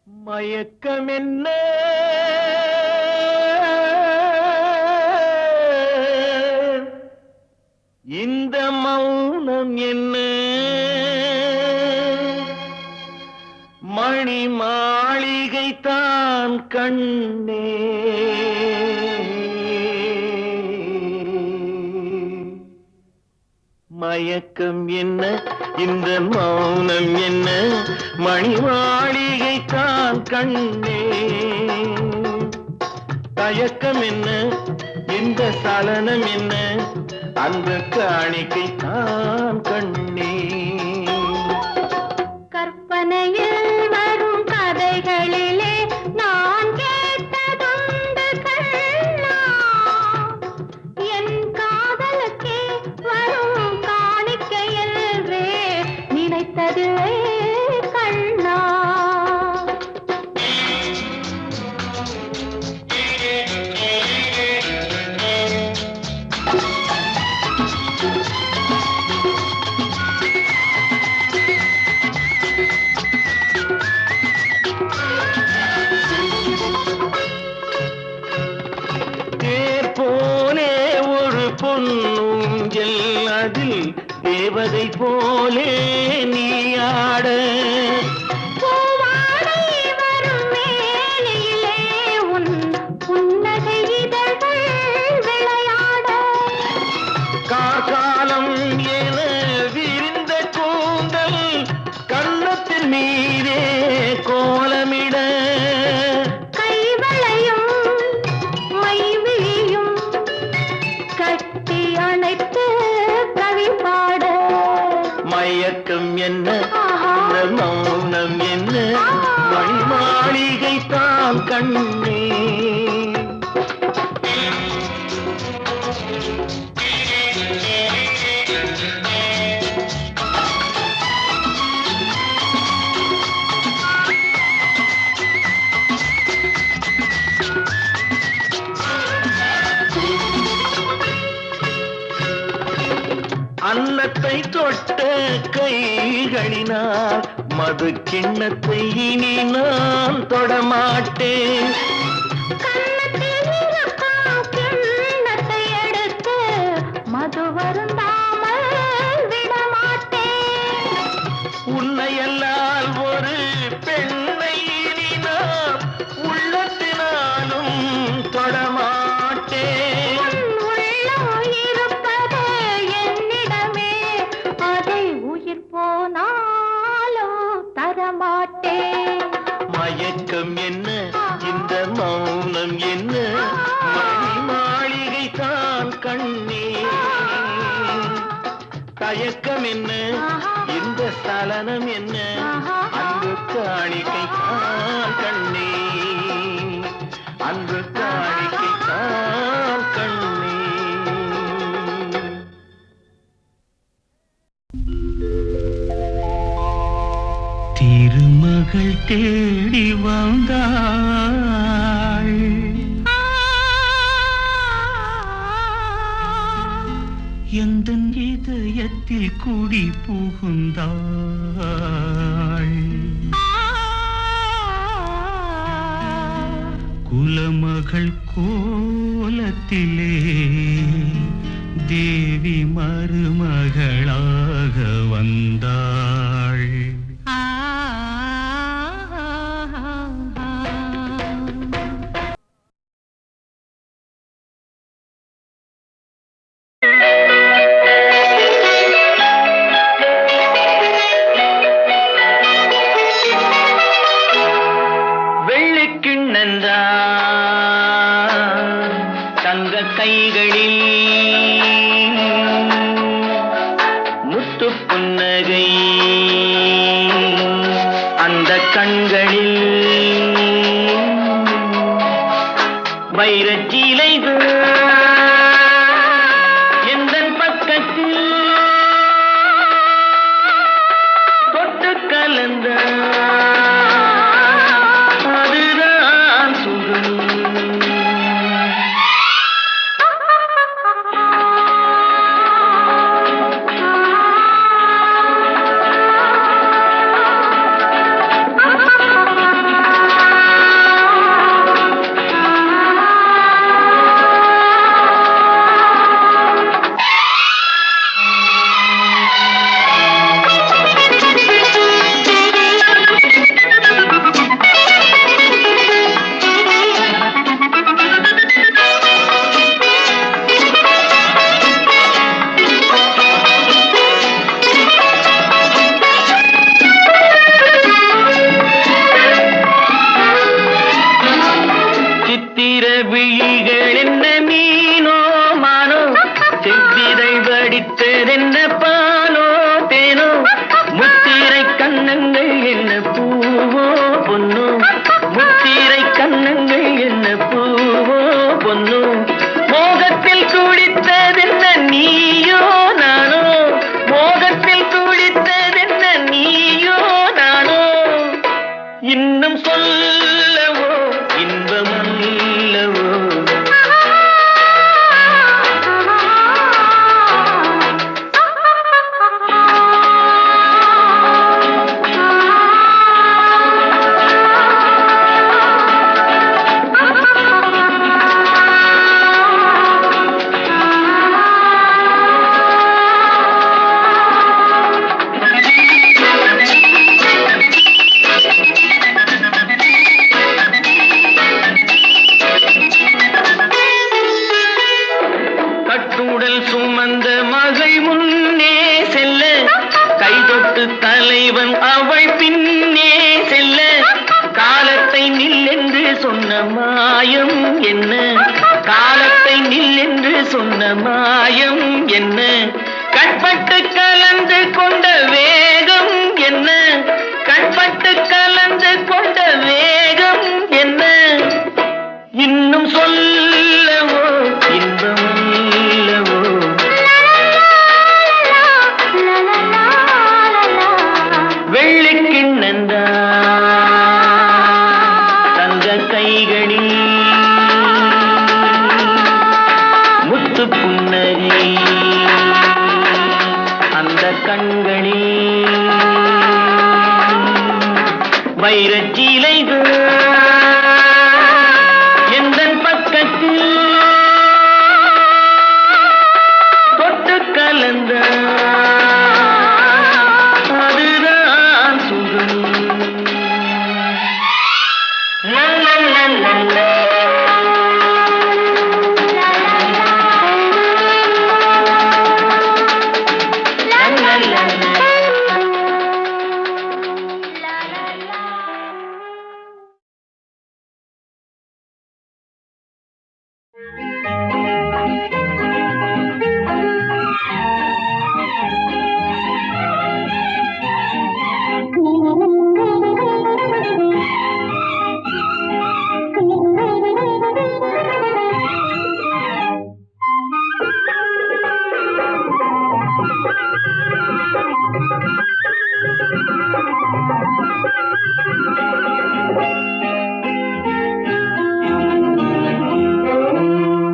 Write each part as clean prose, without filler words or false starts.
மயக்கம் என்ன இந்த மௌனம் என்ன மணி மாளிகை தான் கண்ணே மயக்கம் என்ன இந்த மௌனம் என்ன மணி மாளிகை தான் கண்ணே தயக்கம் என்ன இந்த சலனம் என்ன அந்த காணிக்கை தான் கண்ணே கற்பனையில் வரும் கதைகளிலே நான் கேட்டதுண்டு கண்ணா என் காதலுக்கே வரும் காணிக்கை என்றே நினைத்ததுவே கண்ணா பொன்னூஞ்சல் அதில் தேவதை போலே நீயாட வரும் மேலையிலே உன் புன்னகை இதழ்கள் விளையாட காலம் என விரிந்த கூந்தல் கன்னத்தின் மீதே கோலமிட மயக்கம் என்ன மௌனம் என்ன மணி மாளிகை தான் கண்ணே அன்னத்தை தொட்ட கைகளினால் மது கிண்ணத்தை இனி நான் தொடமாட்டேன் கிண்ணத்தை எடுத்து மது வருந்தாமல் விடமாட்டேன் உன்னையல்லால் ஒரு பெண்ணை இனி நான் உள்ளத்தினாலும் தொடமாட்டேன் மயக்கம் என்ன இந்த மௌனம் என்ன மணி மாளிகை தான் கண்ணே தயக்கம் என்ன இந்த சலனம் என்ன அன்பு காணிக்கை தான் கண்ணே அன்பு காணிக்கை தான் கண்ணே திருமகள் தேடி வந்தாள் எந்தன் இதயத்தில் குடி புகுந்தாள் குலமகள் கோலத்திலே தேவி மருமகளாக வந்தாள் தங்க கைகளில் முத்து புன்னகை அந்த கண்களில் வைரச்சீலைகள் எந்தன் பக்கத்தில் தொட்டு கலந்த அதுதான் சுகம் விழிகள் என்ன மீனோ மானோ, செவ்விதை வடித்ததென்ன பாலோ தேனோ, முத்திரை கண்ணங்கள் என்ன பூவோ பொன்னோ, முத்திரை கண்ணங்கள் என்ன பூவோ பொன்னோ, மோகத்தில் துடித்ததென்ன நீயோ நானோ, மோகத்தில் துடித்ததென்ன நீயோ நானோ, இன்னும் சொல்லவோ இன்பமல்லவோ. கட்டுடல் சுமந்த மகள் முன்னே செல்ல, கைதொட்டு தலைவன் அவள் பின்னே செல்ல, காலத்தை நில்லென்று சொன்ன மாயம் என்ன, காலத்தை நில்லென்று சொன்ன மாயம் என்ன, கண்பட்டு கலந்து கொண்ட வேகம் என்ன, கண்பட்டு கலந்து கொண்ட வேகம் என்ன, இன்னும் சொல்லவோ இன்பமல்லவோ. வெள்ளிக்கிண்ணந்தா தங்க கைகளில் முத்து புன்னகை, அந்த கண்களில் வைரச்சீலைகள் எந்தன் பக்கத்தில் தொட்டு கலந்த அதுதான் சுகம்.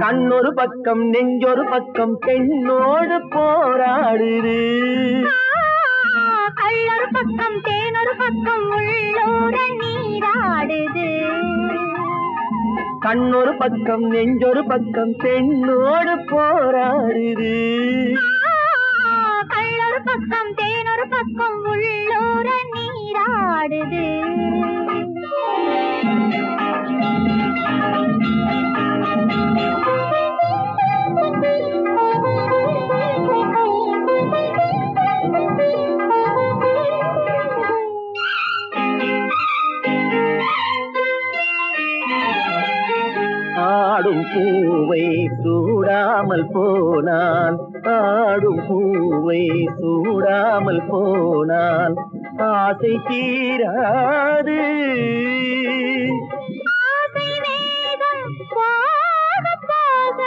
கண்ணொரு பக்கம் நெஞ்சொரு பக்கம் பெண்ணோடு போராடுது, கள்ளொரு பக்கம் தேனொரு பக்கம் உள்ளோர நீராடுது, கண்ணொரு பக்கம் நெஞ்சொரு பக்கம் பெண்ணோடு போராடுது, கள்ளொரு பக்கம் தேனொரு பக்கம் உள்ளோர நீராடுது. ஆடும் பூவை சூடாமல் போனான், ஆடும் பூவை சூடாமல் போனான், ஆசை தீராது. ஆசை வேகம் போக போக,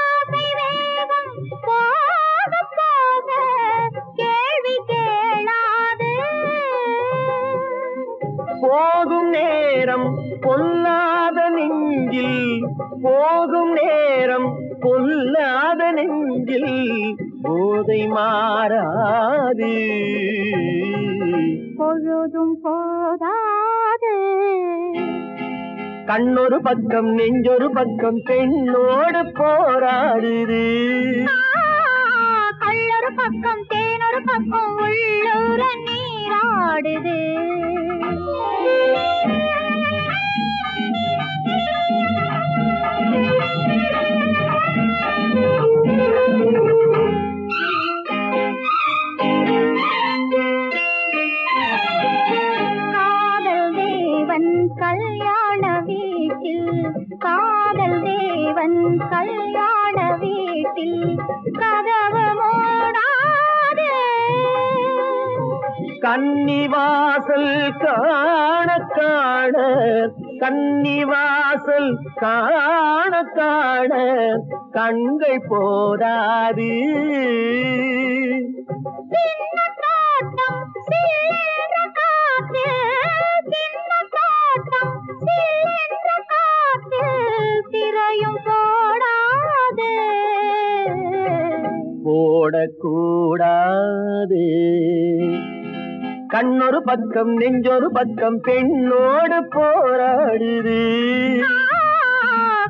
ஆசை வேகம் போக போக, கேள்வி கேளாது. போகும் நேரம் பொல்லாத நெஞ்சில், போகும் நேரம் பொல்லாத நெஞ்சில் போதை மாறாது, பொழுதும் போதாது. கண்ணொரு பக்கம் நெஞ்சொரு பக்கம் பெண்ணோடு போராடுது, கள்ளொரு பக்கம் தேனொரு பக்கம் உள்ளூர நீராடுது. காதல் தேவன் கல்யாண வீட்டில் அவன் கல்யாண வீட்டில் கதவு மூடாது. கன்னிவாசல் காண காண கன்னிவாசல் காண காண கண்கள் போதாது. சின்ன தோட்டம் சில்லென்ற காற்று, சின்ன தோட்டம் சில்லென்ற காற்று திரையும் போடாது. போடக்கூடாது. கண்ணொரு பக்கம் நெஞ்சொரு பக்கம் பெண்ணோடு போராடுது.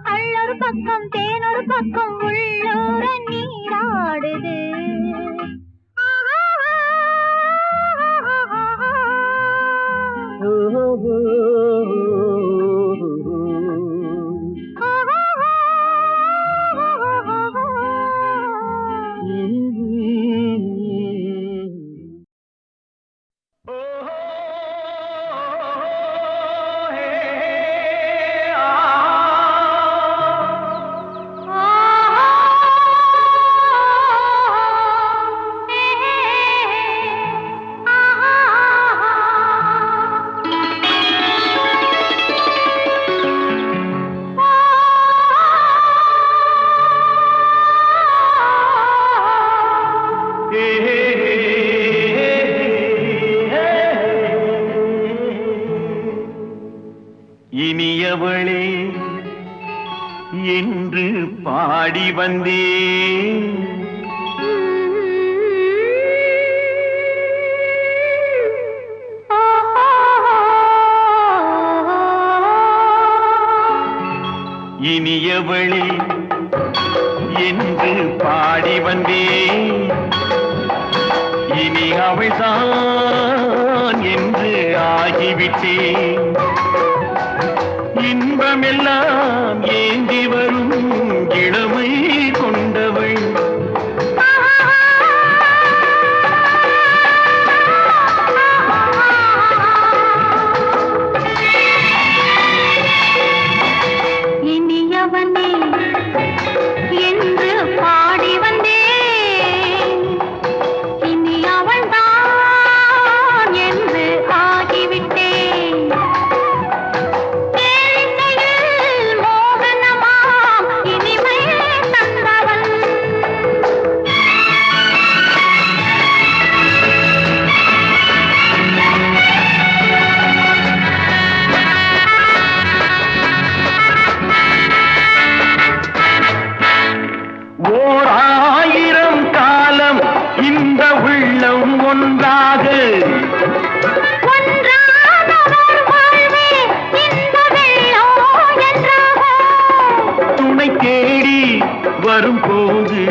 கள்ளொரு பக்கம் தேனொரு பக்கம் உள்ளூர நீராடுது. இனியவளே என்று பாடி வந்தேன். இனியவளே என்று பாடி வந்தேன். இனி அவள்தான் என்று ஆகிவிட்டேன். இன்பமெல்லாம் ஏந்தி வரும் இளமை கொண்டவள். இனியவனே என்று பாடி வந்தேன். இனி அவள்தான் என்று ஆகிவிட்டேன். கேளிக்கையில் மோகனமாம் இனிமை தந்தவன். ஓர் ஆயிரம் காலம் இந்த உள்ளம் ஒன்றாக ஒன்றானவர் வாழ்வே இந்த வெள்ளம் என்றாக. துணை தேடி வரும்போது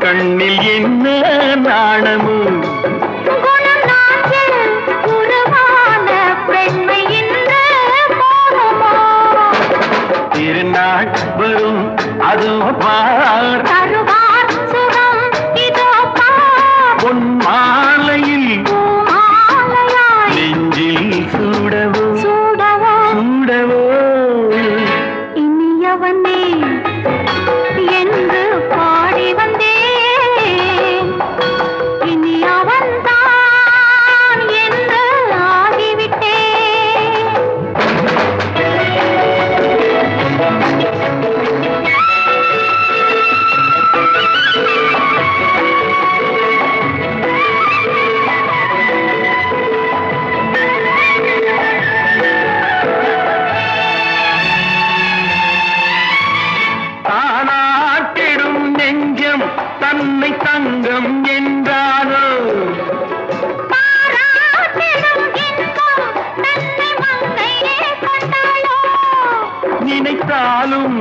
கண்ணில் என்ன நாணமோ. குணம் நாட்டில் உருவான பெண்மை இன்று போதுமோ. திருநாள் வரும் அதோ பார். தருவார் சுகம் இதோ பார். பொன் மாலையில் பூமாலையாய் நெஞ்சில் சூடவோ சூடவோ. சூடவோ. இனியவனே என்று பாடி வந்தேன். இனி அவன்தான் என்று ஆகிவிட்டேன். தானாட்டிடும் நெஞ்சம் தன்னை தங்கம் என்றாரோ. பாராட்டிடும் இன்பம் தன்னை மங்கையே கொண்டாளோ. நினைத்தாலும்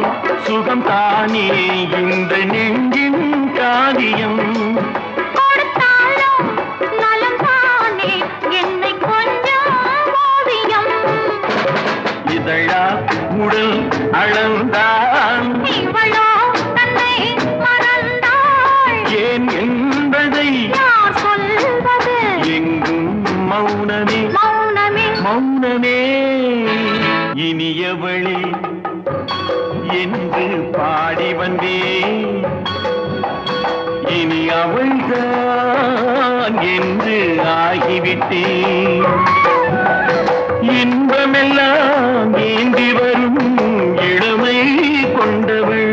சுகம் தானே இந்த நெஞ்சின் காரியம். கொடுத்தாலும் நலம் தானே என்னை கொஞ்சம் ஓவியம். இதழா உடல் அளந்தான் இவளோ தன்னை மறந்தாள். ஏன் என்பதை யார் சொல்வது. எங்கும் மௌனமே மௌனமே மௌனமே. இனியவளே என்று பாடி வந்தேன். இனி அவள்தான் என்று ஆகிவிட்டேன். இன்பமெல்லாம் ஏந்தி வரும் இளமை கொண்டவள்.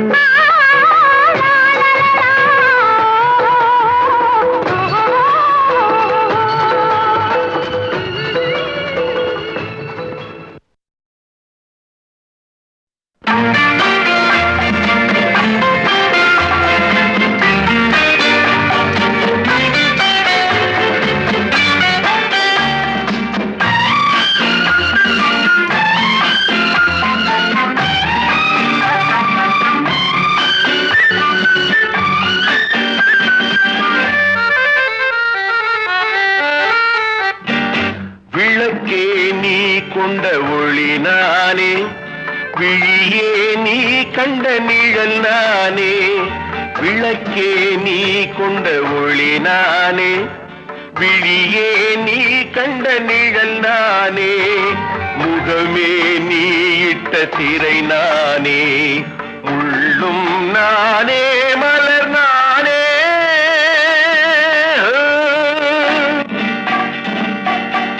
விளக்கே நீ கொண்ட ஒளி நானே, விழியே நீ கண்ட நிழல் நானே. விளக்கே நீ கொண்ட ஒளி நானே, விழியே நீ கண்ட நிழல் நானே. முகமே நீ இட்ட திரை நானே, முள்ளும் நானே, மலர் நானே.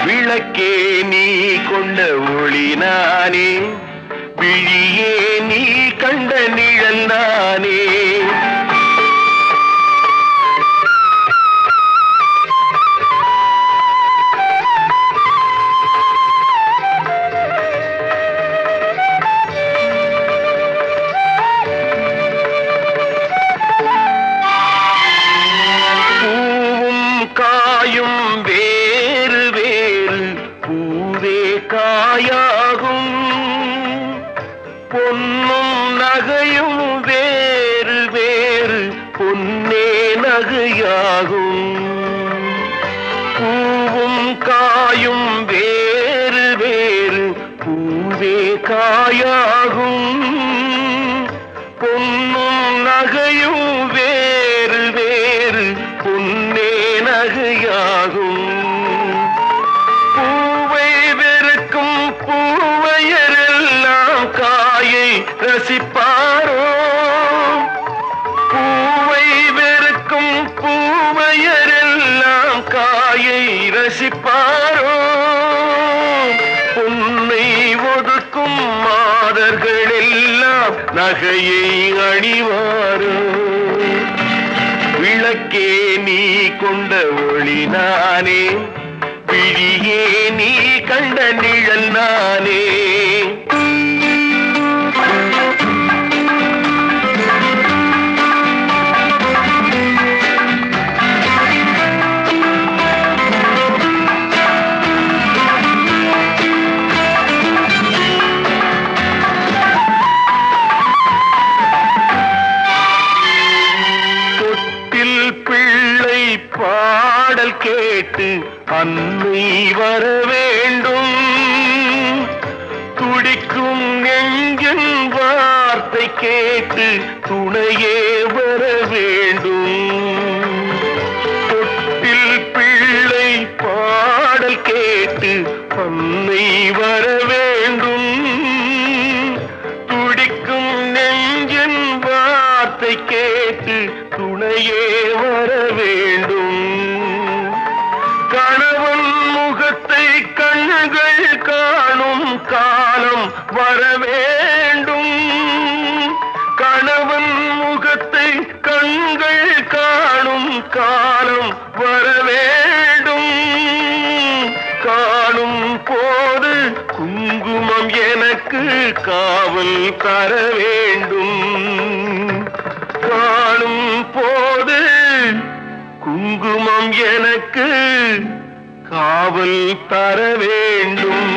விளக்கே நீ கொண்ட ஒளி நானே, விழியே நீ கண்ட நிழல் நானே. பூவும் காயும் வேறு வேறு, பூவே காயாகும். பொன்னும் நகையும் வேறு வேறு, பொன்னே நகையாகும். பூவும் காயும் வேறு வேறு, பூவே காயாகும். பொன்னும் நகையும் வேறு வேறு, பொன்னே நகையாகும். பூவை வெறுக்கும் பூவையரெல்லாம் காயை ரசிப்பாரோ? பூவை வெறுக்கும் பூவையரெல்லாம் காயை ரசிப்பாரோ? பொன்னை ஒதுக்கும் மாதர்கள் எல்லாம் நகையை அணிவாரோ? விளக்கே நீ கொண்ட ஒளி நானே, விழியே நீ கண்ட நிழல் நானே. பிள்ளை பாடல் கேட்டு அன்னை வர வேண்டும். துடிக்கும் நெஞ்சின் வார்த்தை கேட்டு துணையே வர வேண்டும். தொட்டில் பிள்ளை பாடல் கேட்டு அன்னை வர வேண்டும். துடிக்கும் நெஞ்சின் வார்த்தை கேட்டு துணையே வர வேண்டும். கணவன் முகத்தை கண்கள் காணும் காலம் வர வேண்டும். கணவன் முகத்தை கண்கள் காணும் காலம் வர வேண்டும். காணும் போது குங்குமம் எனக்கு காவல் தர வேண்டும். காணும் போது குங்குமம் எனக்கு காவல் தர வேண்டும்.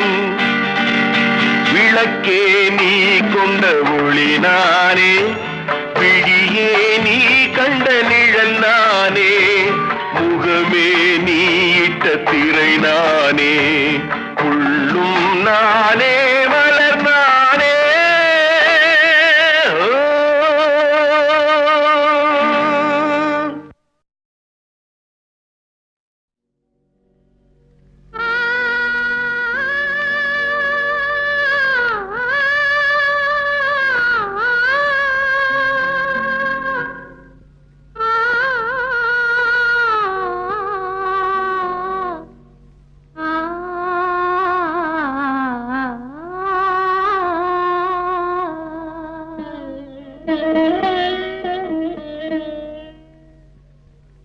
விளக்கே நீ கொண்ட ஒளி நானே, விழியே நீ கண்ட நிழல் நானே. முகமே நீ இட்ட திரை நானே, உள்ளும் நானே, மலர் நானே.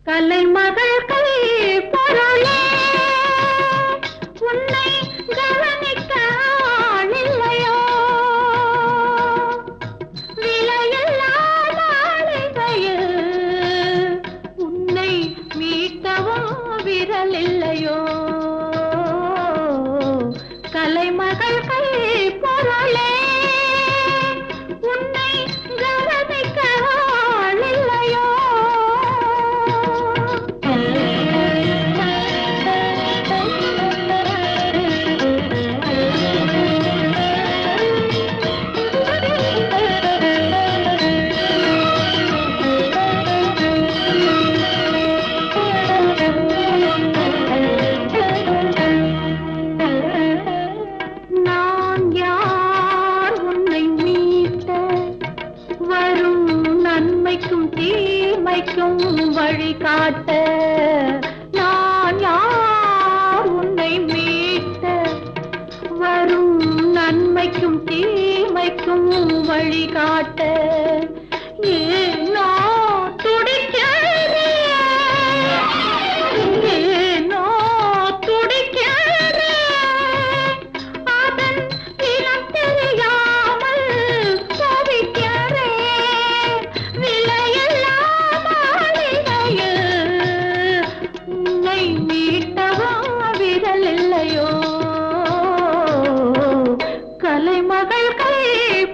கலைமகள் கை பொருளே உன்னை கவனிக்க ஆளில்லையோ விலையில்லா மாளிகையில் உன்னை மீட்டவும் விரலில்லையோ கலைமகள் கை பொருளே உன்னை கவனிக்க ஆளில்லையோ நான் யார் உன்னை மீட்ட வரும் நன்மைக்கும் தீமைக்கும் வழிகாட்ட நான் யார் உன்னை மீட்ட வரும் நன்மைக்கும் தீமைக்கும் வழிகாட்ட ஏனோ துடிக்கிறேன் ஏனோ துடிக்கிறேன் அதன் இனம் தெரியாமல் தவிக்கிறேன் விலையில்லா மாளிகையில் உன்னை மீட்டவும் விரலில்லையோ கலைமகள் கை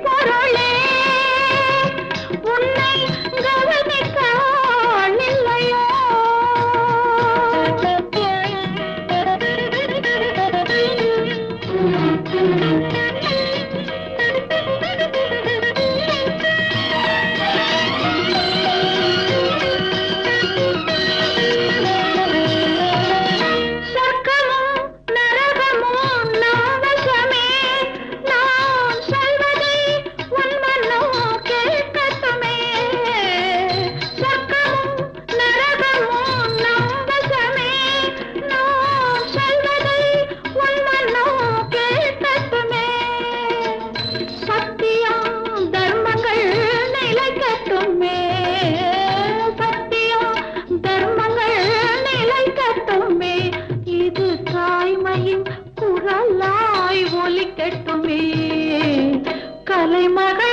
பொருளே உன்னை கவனிக்க ஆளில்லையோ சொர்க்கமும் நரகமும் நாவசமே நான் சொல்வதை உன் மனம் கேட்கட்டுமே சொர்க்கமும் நரகமும் நாவசமே நான் சொல்வதை உன் மனம் கேட்கட்டுமே சத்தியம் தர்மங்கள் நிலைக்கட்டுமே சத்தியம் தர்மங்கள் நிலைக்கட்டுமே இது தாய்மையின் குரலாய் ஒலிக்கட்டுமே கலைமகள்